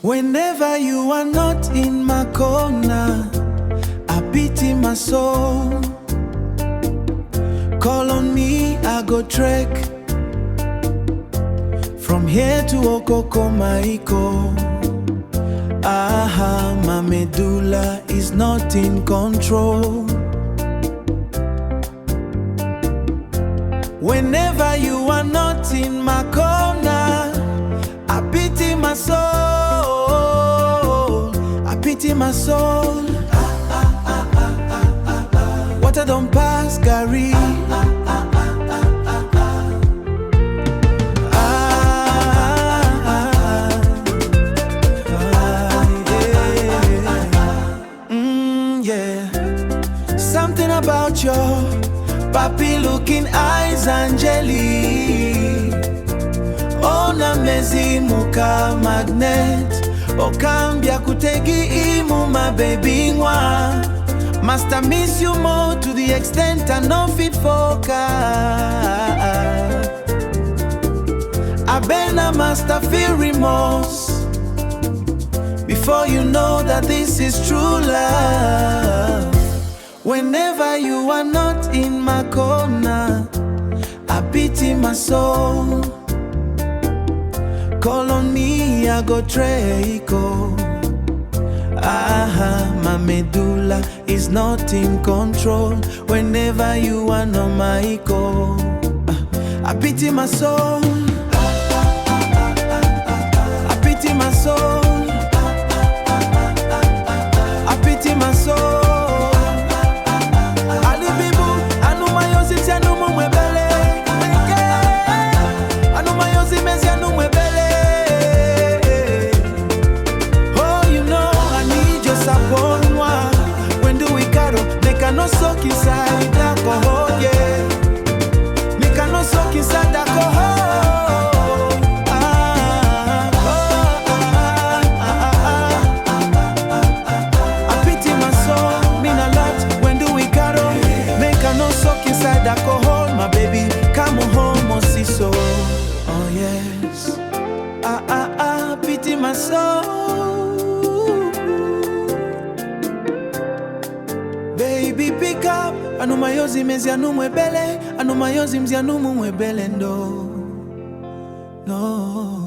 Whenever you are not in my corner, I pity my soul. Call on me, I go trek from here to Okokomaiko. My medulla is not in control. Whenever you are not in my corner, I pity my soul. I pity my soul. Water don't pass, Gary. Something about your papi-looking eyes, Angeli. Ona mezi muka magnet. Okambia kutegi imu, my baby nwa. Must I miss you more to the extent I no fit focus. I better must I feel remorse before you know that this is true love. Whenever you are not in my corner, I pity my soul. Call on me, I go Treiko. My medulla is not in control. Whenever you are not my call, I pity my soul. I pity my soul. I pity my soul. No soak inside alcohol, yeah. Me cannot soak inside alcohol. I pity my soul, mean a lot. When do we cuddle? Me cannot soak inside alcohol, my baby. Come home, oh see so. Oh yes. Pity my soul. Baby pick up, anumayozi mezi anumwebele, anumayozi mzi anumwebele ndo. No.